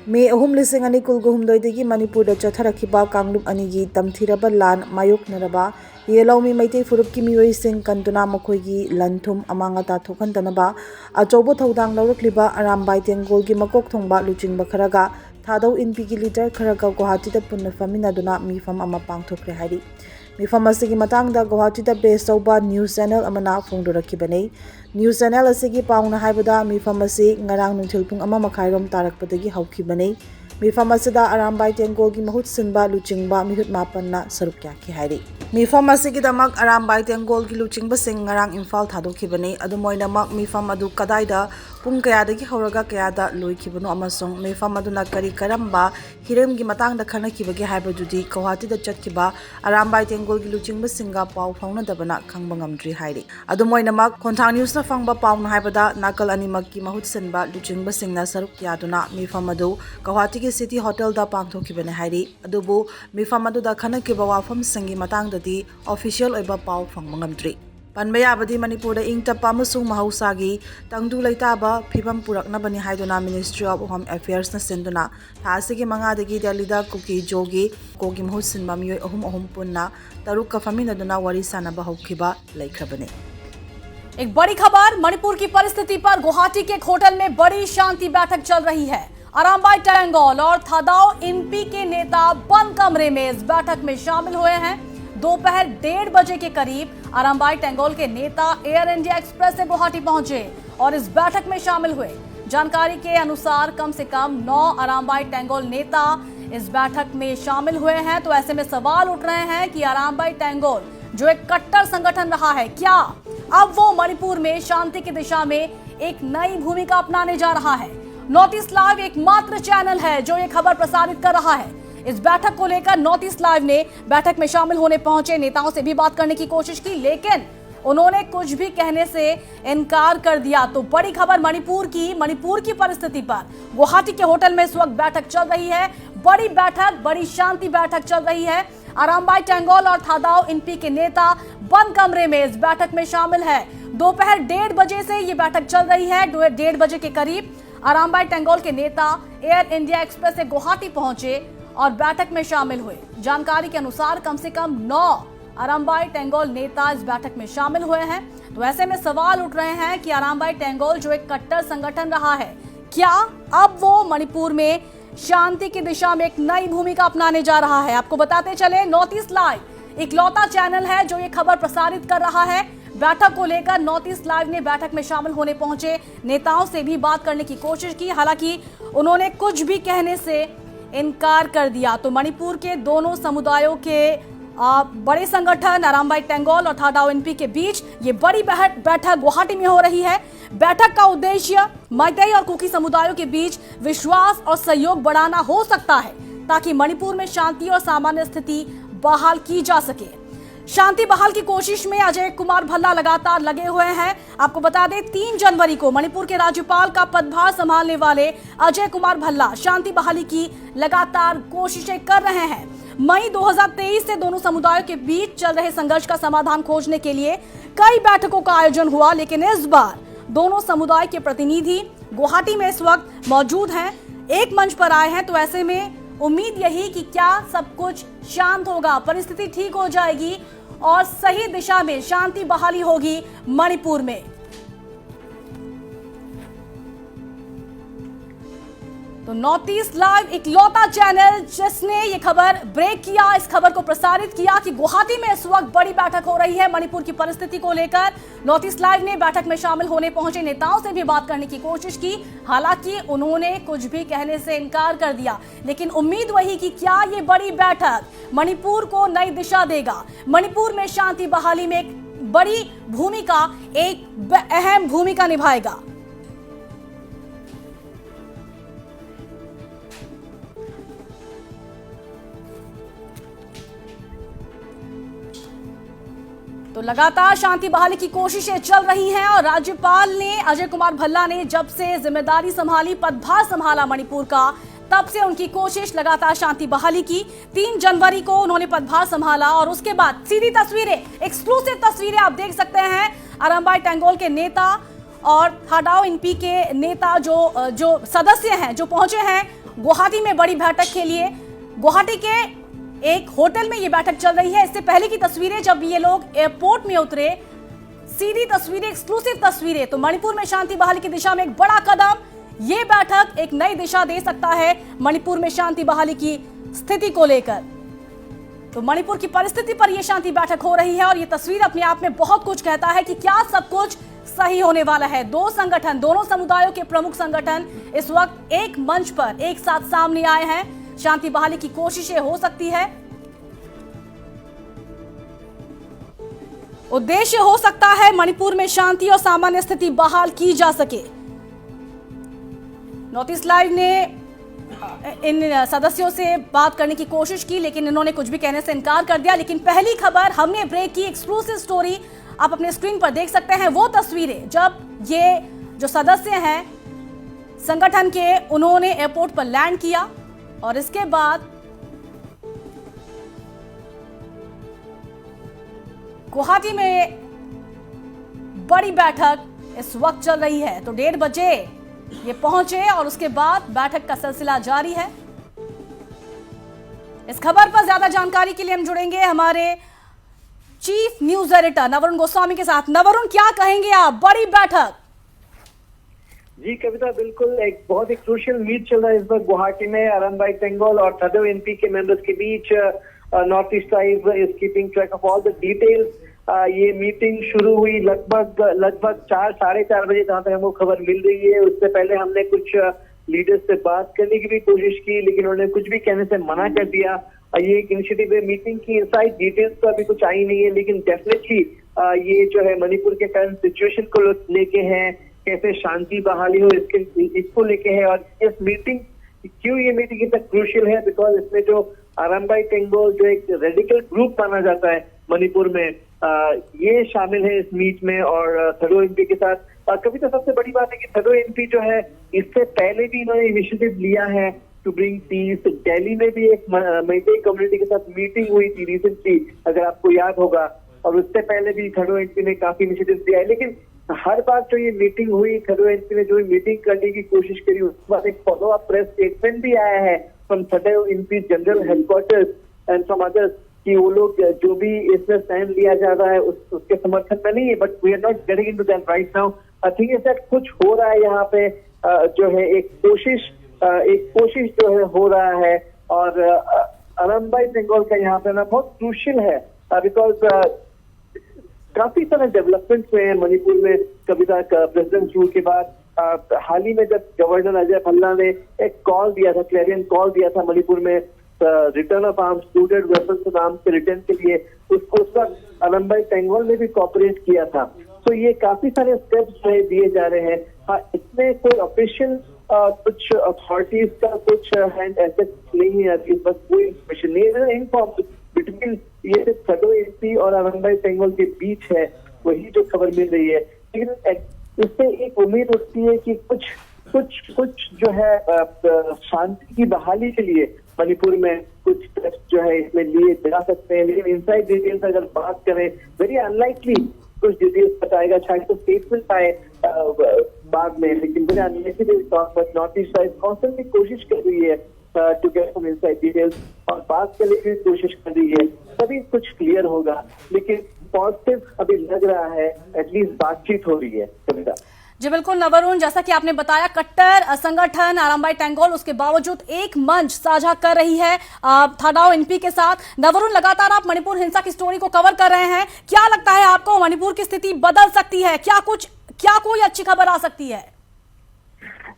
मे 3,2019 मणिपुर चथरखिबा कांगलुप अनिगी तमथिरबा लान मायोकनरबा येलौमी मैते फुरुप की मियोइसिंग कंतुना मखोइगी लनथुम अमांगता थोखनतनबा अचौबो थौदांग लौरक्लिबा अरामबाई तेंगोल की मकोक थोंबा लुचिंगबा खरगा थादौ इनपी की लीडर खरगा गुवाहाटीदा पुन्ना फमिनादुना मिफम अमा पांगथोखरे हारि मिफम असिगी मतांगदा गुवाहाटीदा बेस तौबा न्यूज चैनल अमना फोंदोरखिबने न्यूज चैनल असिगी पाउना हाइबदा मिफम असि ngarang nungthil pung ama makhairom tarakpadagi haukhibane मिफम असिदा Arambai तेंगोल की महुत सिनबा लुचिंगबा मिहुत मापन्ना सरुप क्या की हाइरि मिफम असिगिदमक अरामबाई तेंगोल की लुचिंगबा सिंग ngarang इम्फाल थादोखिबने अदुमोइनमक मिफम अदु कदाइदा पुंग कयादगी हौरगा कयादा लोइखिबनो अमसोंग मिफम अदुना करी करम्बा हिरेम की मतांगदा खनखिबगे हाइबदुदी गुवाहाटीदा चटखिबा अरामबाई तेंगोल की लुचिंगबा सिंगा पाउ फाउनदबना खंगबा ngamdri हाइरि अदुमोइनमक खोंथांग न्यूज ना फंगबा पाउन हाइबदा नाकल अनिमक की महुत सिनबा लुचिंगबा सिंगना सरुप यादुना मिफम अदु गुवाहाटी की सिटी होटल दा पांगथोखिबने हाइरि अदुबु मिफम अदुदा खनखिबा वाफम संगी मतांगददी ऑफिशियल ओइबा पाउ फंगबा ngamdri पनबा याबदी मणिपुर इंग तप्पा अमसुंग महौसागी तंगदु लैताबा फिबम पुरकनबनी हाइदुना मिनिस्ट्री ऑफ होम अफेयर्स ना सिंदुना थासिगी मंगादगी दिल्लीदा कुकी जोगी कोगी महु सिनबा मियोय अहुम पुन्ना तरुक का फमिनदुना वरी सानबा हौखिबा लैखबने। एक बड़ी खबर, मणिपुर की परिस्थिति पर गुवाहाटी के एक होटल में बड़ी शांति बैठक चल रही है। अरामबाई टेंगोल और थादाओ इनपी के नेता बंद कमरे में इस बैठक में शामिल हुए हैं। दोपहर 1:30 बजे के करीब अरामबाई टेंगोल के नेता एयर इंडिया एक्सप्रेस से गुवाहाटी पहुंचे और इस बैठक में शामिल हुए। जानकारी के अनुसार कम से कम 9 अरामबाई टेंगोल नेता इस बैठक में शामिल हुए हैं। तो ऐसे में सवाल उठ रहे हैं कि अरामबाई टेंगोल जो एक कट्टर संगठन रहा है, क्या अब वो मणिपुर में शांति की दिशा में एक नई भूमिका अपनाने जा रहा है? नॉर्थ ईस्ट लाइव एकमात्र चैनल है जो ये खबर प्रसारित कर रहा है। इस बैठक को लेकर नॉर्थ ईस्ट लाइव ने बैठक में शामिल होने पहुंचे नेताओं से भी बात करने की कोशिश की, लेकिन उन्होंने कुछ भी कहने से इनकार कर दिया। तो बड़ी खबर मणिपुर की परिस्थिति पर गुवाहाटी के होटल में इस वक्त बैठक चल रही है। बड़ी बैठक, बड़ी शांति बैठक चल रही है। अरामबाई टेंगोल और थादाओ इनपी के नेता बंद कमरे में इस बैठक में शामिल है। दोपहर 1:30 बजे से ये बैठक चल रही है। 1:30 बजे के करीब अरामबाई टेंगोल के नेता एयर इंडिया एक्सप्रेस से गुवाहाटी पहुंचे और बैठक में शामिल हुए। जानकारी के अनुसार कम से कम 9 अरामबाई टेंगोल नेता इस बैठक में शामिल हुए हैं। तो ऐसे में सवाल उठ रहे हैं कि अरामबाई टेंगोल जो एक कट्टर संगठन रहा है, क्या अब वो मणिपुर में शांति की दिशा में एक नई भूमिका अपनाने जा रहा है? आपको बताते चले, नॉर्थ ईस्ट लाइव इकलौता चैनल है जो ये खबर प्रसारित कर रहा है। बैठक को लेकर नॉर्थ ईस्ट लाइव ने बैठक में शामिल होने पहुंचे नेताओं से भी बात करने की कोशिश की, हालांकि उन्होंने कुछ भी कहने से इनकार कर दिया। तो मणिपुर के दोनों समुदायों के बड़े संगठन अरामबाई टेंगोल और थादाओ इनपी के बीच ये बड़ी बैठक गुवाहाटी में हो रही है। बैठक का उद्देश्य मैतेई और कुकी समुदायों के बीच विश्वास और सहयोग बढ़ाना हो सकता है, ताकि मणिपुर में शांति और सामान्य स्थिति बहाल की जा सके। शांति बहाल की कोशिश में अजय कुमार भल्ला लगातार लगे हुए हैं। आपको बता दें, 3 जनवरी को मणिपुर के राज्यपाल का पदभार संभालने वाले अजय कुमार भल्ला शांति बहाली की लगातार कोशिशें कर रहे हैं। मई 2023 से दोनों समुदायों के बीच चल रहे संघर्ष का समाधान खोजने के लिए कई बैठकों का आयोजन हुआ, लेकिन इस बार दोनों समुदाय के प्रतिनिधि गुवाहाटी में इस वक्त मौजूद हैं, एक मंच पर आए हैं। तो ऐसे में उम्मीद यही कि क्या सब कुछ शांत होगा, परिस्थिति ठीक हो जाएगी और सही दिशा में शांति बहाली होगी मणिपुर में। तो नॉर्थ ईस्ट लाइव इकलौता चैनल जिसने ये खबर ब्रेक किया, इस खबर को प्रसारित किया कि गुवाहाटी में इस वक्त बड़ी बैठक हो रही है मणिपुर की परिस्थिति को लेकर। नॉर्थ ईस्ट लाइव ने बैठक में शामिल होने पहुंचे नेताओं से भी बात करने की कोशिश की, हालांकि उन्होंने कुछ भी कहने से इनकार कर दिया। लेकिन उम्मीद वही कि क्या ये बड़ी बैठक मणिपुर को नई दिशा देगा, मणिपुर में शांति बहाली में एक बड़ी भूमिका, एक अहम भूमिका निभाएगा। तो लगातार शांति बहाली की कोशिशें चल रही हैं और राज्यपाल ने अजय कुमार भल्ला ने जब से जिम्मेदारी संभाली, पदभार संभाला मणिपुर का, तब से उनकी कोशिश लगातार शांति बहाली की। 3 जनवरी को उन्होंने पदभार संभाला और उसके बाद सीधी तस्वीरें, एक्सक्लूसिव तस्वीरें आप देख सकते हैं। अरामबाई टेंगोल के नेता और थादाओ इनपी के नेता जो सदस्य हैं, जो पहुंचे हैं गुवाहाटी में बड़ी बैठक के लिए गुवाहाटी के एक होटल में ये बैठक चल रही है। इससे पहले की तस्वीरें जब ये लोग एयरपोर्ट में उतरे, सीधी तस्वीरें, एक्सक्लूसिव तस्वीरें, तो मणिपुर में शांति बहाली की दिशा में एक बड़ा कदम। ये बैठक एक नई दिशा दे सकता है मणिपुर में शांति बहाली की स्थिति को लेकर। तो मणिपुर की परिस्थिति पर यह शांति बैठक हो रही है और ये तस्वीर अपने आप में बहुत कुछ कहता है कि क्या सब कुछ सही होने वाला है। दो संगठन, दोनों समुदायों के प्रमुख संगठन इस वक्त एक मंच पर एक साथ सामने आए हैं। शांति बहाली की कोशिशें हो सकती है, उद्देश्य हो सकता है मणिपुर में शांति और सामान्य स्थिति बहाल की जा सके। नॉर्थ ईस्ट लाइव ने इन सदस्यों से बात करने की कोशिश की, लेकिन इन्होंने कुछ भी कहने से इनकार कर दिया। लेकिन पहली खबर हमने ब्रेक की, एक्सक्लूसिव स्टोरी आप अपने स्क्रीन पर देख सकते हैं। वो तस्वीरें जब ये जो सदस्य हैं संगठन के, उन्होंने एयरपोर्ट पर लैंड किया और इसके बाद गुवाहाटी में बड़ी बैठक इस वक्त चल रही है। तो 1:30 बजे ये पहुंचे और उसके बाद बैठक का सिलसिला जारी है। इस खबर पर ज्यादा जानकारी के लिए हम जुड़ेंगे हमारे चीफ न्यूज एडिटर नवरुण गोस्वामी के साथ। नवरुण, क्या कहेंगे आप, बड़ी बैठक? जी कविता, बिल्कुल एक बहुत ही क्रूशियल मीट चल रहा है इस वक्त गुवाहाटी में। आरामबाई टेंगोल और थदो एनपी के मेंबर्स के बीच। North East Live is keeping track of all the details. ये मीटिंग शुरू हुई लगभग 4-4:30 बजे, जहां तक हमको खबर मिल रही है। उससे पहले हमने कुछ लीडर्स से बात करने की भी कोशिश की, लेकिन उन्होंने कुछ भी कहने से मना कर दिया। ये एक इनिशिएटिव है। मीटिंग की इनसाइड डिटेल्स तो अभी कुछ आई नहीं है, लेकिन डेफिनेटली ये जो है मणिपुर के करंट सिचुएशन को लेके है, कैसे शांति बहाली हो इसको लेके है। और इस मीटिंग, क्यों ये मीटिंग इतना क्रूशियल है, बिकॉज इसमें जो आरामबाई टेंगोल जो एक रेडिकल ग्रुप माना जाता है मणिपुर में, ये शामिल है इस मीट में और थदो एनपी के साथ। कविता, सबसे बड़ी बात है कि थदो एनपी जो है, इससे पहले भी इन्होंने इनिशिएटिव लिया है टू ब्रिंग पीस। दिल्ली में भी एक मैतेई कम्युनिटी के साथ मीटिंग हुई थी रिसेंटली, अगर आपको याद होगा, और उससे पहले भी थदो एनपी ने काफी इनिशिएटिव लिया है। लेकिन हर बार जो ये मीटिंग हुई, थदो एनपी ने जो मीटिंग करने की कोशिश करी, उसके बाद एक फॉलो अप प्रेस स्टेटमेंट भी आया है from Thadou NP general headquarters and from others कि वो लोग जो भी इसमें स्टैंड लिया जा रहा है उसके समर्थन में नहीं है। But we are not getting into that right now. I think is that कुछ हो रहा है यहाँ पे, जो है एक कोशिश जो है हो रहा है। और आरामबाई टेंगोल का यहाँ पे ना बहुत क्रूशियल है, बिकॉज काफी सारे डेवलपमेंट हुए हैं मणिपुर में कविता प्रेसिडेंट रूल के बाद। हाल ही में जब गवर्नर अजय भल्ला ने एक कॉल दिया था, क्लैरियन कॉल दिया था मणिपुर में return of arms, looted weapons of arms के रिटर्न के लिए, उसको उस वक्त आरामबाई टेंगोल ने भी कोऑपरेट किया था। तो ये काफी सारे स्टेप्स दिए जा रहे हैं। हाँ, इसमें कोई ऑफिशियल कुछ अथॉरिटीज का कुछ हैंड ऐसे नहीं है, बस कोई इंफॉर्मेशन नहीं, इनफॉर्म बिटवीन ये थदो एनपी और आरामबाई टेंगोल के बीच है, वही जो खबर मिल रही है। लेकिन इससे एक उम्मीद उठती है कि कुछ जो है शांति की बहाली के लिए मणिपुर में कुछ स्टेप्स जो है इसमें लिए जा सकते हैं। लेकिन इनसाइड डिटेल्स अगर बात करें, वेरी अनलाइकली कुछ डिटेल्स बताएगा, शायद तो स्टेटमेंट आए बाद में, लेकिन very unlikely but north east side constantly कोशिश कर रही है to get some inside details और बात करने की कोशिश कर रही है, तभी कुछ क्लियर होगा। लेकिन पॉजिटिव अभी लग रहा है, एटलीस्ट बातचीत हो रही है। कविता जी बिल्कुल नवरुण, जैसा कि आपने बताया, कट्टर संगठन आरामबाई टेंगोल उसके बावजूद एक मंच साझा कर रही है थदो एनपी के साथ। नवरुण, लगातार आप मणिपुर हिंसा की स्टोरी को कवर कर रहे हैं, क्या लगता है आपको मणिपुर की स्थिति बदल सकती है? क्या कोई अच्छी खबर आ सकती है?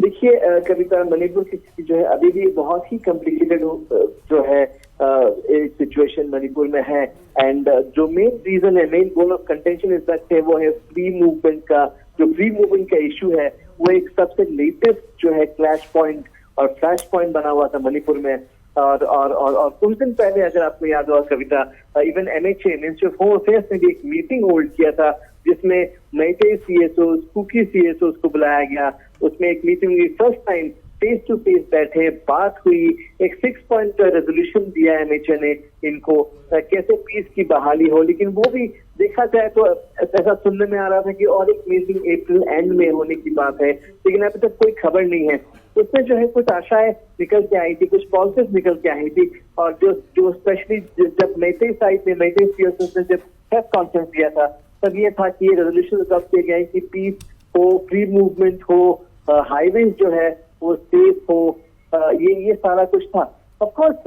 देखिए कविता, मणिपुर की स्थिति जो है अभी भी बहुत ही कॉम्प्लिकेटेड जो है एक सिचुएशन मणिपुर में है। एंड जो मेन रीजन है, मेन गोल ऑफ कंटेंशन इस वक्त है, वो है फ्री मूवमेंट का। जो फ्री मूवमेंट का इशू है, वो एक सबसे लेटेस्ट जो है क्लैश पॉइंट और फ्लैश पॉइंट बना हुआ था मणिपुर में। और कुछ दिन पहले अगर आपको याद होगा Kavita, even MHA ministry of home affairs ने भी एक मीटिंग होल्ड किया था, जिसमें मैतेई CSOs, कुकी CSOs को बुलाया गया। उसमें एक मीटिंग हुई, first time face to face बैठे, बात हुई, एक 6 पॉइंट रेजोल्यूशन दिया एमएचए ने इनको, कैसे पीस की बहाली हो। लेकिन वो भी देखा जाए तो ऐसा सुनने में आ रहा था कि और एक मीटिंग अप्रैल एंड में होने की बात है, लेकिन अभी तक कोई खबर नहीं है। उसमें जो है कुछ आशाएं निकल के आई थी, कुछ पॉजिटिव निकल के आई थी, और जो स्पेशली जब मैतेई साइड में मैतेई सीएसएस ने जब प्रेस कॉन्फ्रेंस दिया था, तब ये था कि ये रेजोल्यूशन अडॉप्ट किए गए कि पीस हो, फ्री मूवमेंट हो, हाईवेज जो है वो सेफ हो, ये सारा कुछ था। Of course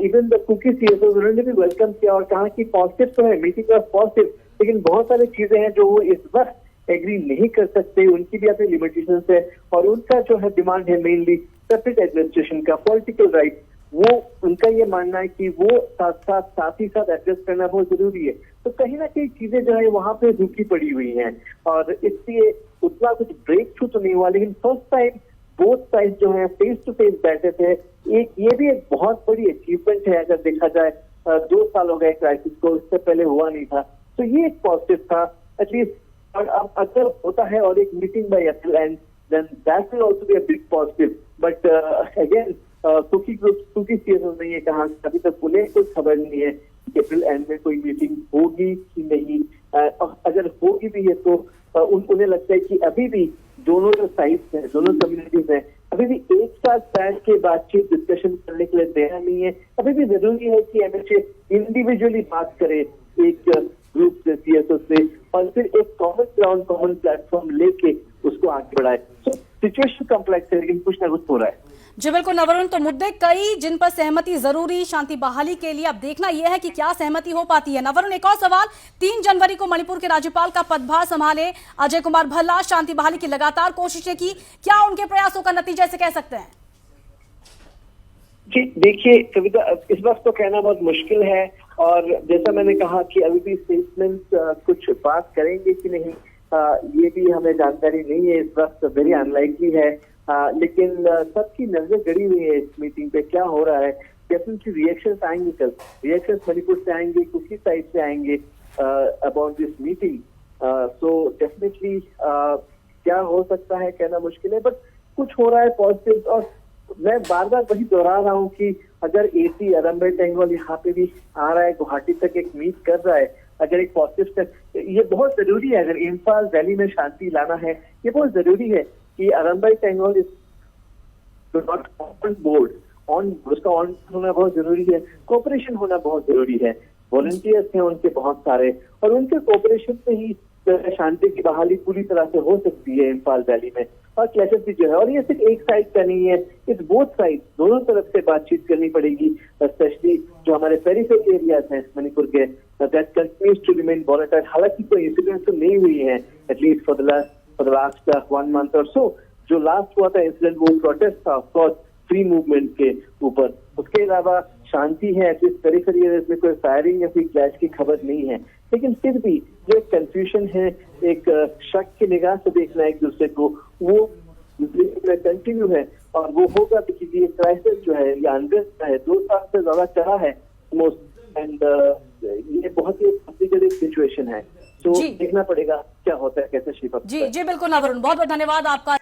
even the Kuki CSO उन्होंने भी वेलकम किया और कहा कि पॉजिटिव तो है, मीटिंग वॉज पॉजिटिव, लेकिन बहुत सारी चीजें हैं जो वो इस वक्त एग्री नहीं कर सकते, उनकी भी अपनी लिमिटेशंस है, और उनका जो है डिमांड है मेनली सेपरेट एडमिनिस्ट्रेशन का, पॉलिटिकल राइट। वो उनका ये मानना है कि वो साथ ही साथ एड्रेस करना बहुत जरूरी है। तो कहीं ना कहीं चीजें जो है वहां पे रुकी पड़ी हुई हैं, और इसलिए उतना कुछ ब्रेक थ्रू तो नहीं हुआ। लेकिन फर्स्ट टाइम बोथ साइड जो है फेस टू फेस बैठे थे, ये भी एक बहुत बड़ी अचीवमेंट है। अगर देखा जाए 2 साल हो गए क्राइसिस को, इससे पहले हुआ नहीं था, तो ये एक पॉजिटिव था एटलीस्ट। और अब अगर होता है और एक meeting by April end, then that will also be a big positive. But again Kuki CSO ने ये कहा अभी तक उन्हें कोई खबर नहीं है कि अप्रैल एंड में कोई मीटिंग होगी कि नहीं। अगर होगी भी है तो उन्हें लगता है कि अभी भी दोनों जो साइड्स हैं, दोनों कम्युनिटीज हैं, अभी भी एक साथ बैठ के बातचीत डिस्कशन करने के लिए तैयार नहीं है। अभी भी जरूरी है कि एमएचए इंडिविजुअली बात करे एक ग्रुप से, सीएसओ से, और फिर एक कॉमन ग्राउंड, कॉमन प्लेटफॉर्म लेके उसको आगे बढ़ाए। तो सिचुएशन कॉम्प्लेक्स है, लेकिन कुछ ना कुछ हो रहा है। जी बिल्कुल नवरुण, तो मुद्दे कई जिन पर सहमति जरूरी शांति बहाली के लिए, अब देखना यह है कि क्या सहमति हो पाती है। नवरुण, एक और सवाल, 3 जनवरी को मणिपुर के राज्यपाल का पदभार संभाले अजय कुमार भल्ला, शांति बहाली की लगातार कोशिशें की, क्या उनके प्रयासों का नतीजा इसे कह सकते हैं? जी देखिए कविता, इस वक्त तो कहना बहुत मुश्किल है, और जैसा मैंने कहा कि अभी भी स्टेटमेंट कुछ बात करेंगे कि नहीं, ये भी हमें जानकारी नहीं है। इस वक्त वेरी अनलाइकली है, लेकिन सबकी नजर गड़ी हुई है इस मीटिंग पे, क्या हो रहा है। डेफिनेटली रिएक्शंस आएंगे, कल रिएक्शंस मणिपुर से आएंगे, कुकी साइड से आएंगे about this meeting. So definitely क्या हो सकता है कहना मुश्किल है, बट कुछ हो रहा है पॉजिटिव। और मैं बार बार वही दोहरा रहा हूँ कि अगर एसी अरमबाई टेंगोल यहाँ पे भी आ रहा है, गुवाहाटी तक एक मीट कर रहा है, अगर एक पॉजिटिव तक, ये बहुत जरूरी है। अगर इम्फाल वैली में शांति लाना है, ये बहुत जरूरी है कि Arambai Tenggol is not on board, उसका ऑन होना बहुत जरूरी है, कोऑपरेशन होना बहुत जरूरी है। वॉलंटियर्स हैं उनके बहुत सारे, और उनके कोऑपरेशन से ही शांति की बहाली पूरी तरह से हो सकती है इम्फाल वैली में। और क्लैशेस भी जो है, और ये सिर्फ एक साइड का नहीं है, इस बोथ साइड, दोनों तरफ से बातचीत करनी पड़ेगी, स्पेशली जो हमारे पेरिफेरल एरियाज हैं मणिपुर के, that continues to remain volatile. हालांकि कोई इंसिडेंट तो नहीं हुई है at least for the last 1 month और सो। जो लास्ट हुआ था इंसिडेंट वो प्रोटेस्ट था ऑफकोर्स फ्री मूवमेंट के ऊपर, उसके अलावा शांति है, एटलीस्ट पेरिफेरल एरियाज में कोई फायरिंग या फिर क्लैश की खबर नहीं है। लेकिन फिर भी जो एक कंफ्यूजन है, एक शक की निगाह से देखना एक दूसरे को, वो कंटिन्यू है, और वो होगा क्योंकि ये क्राइसिस जो है, ये अनरेस्ट है, 2 साल से ज्यादा चला है मोस्ट, एंड ये बहुत ही कॉम्प्लिकेटेड सिचुएशन है। तो देखना पड़ेगा क्या होता है, कैसे शेप अप। जी बिल्कुल नवरुण, बहुत बहुत धन्यवाद आपका।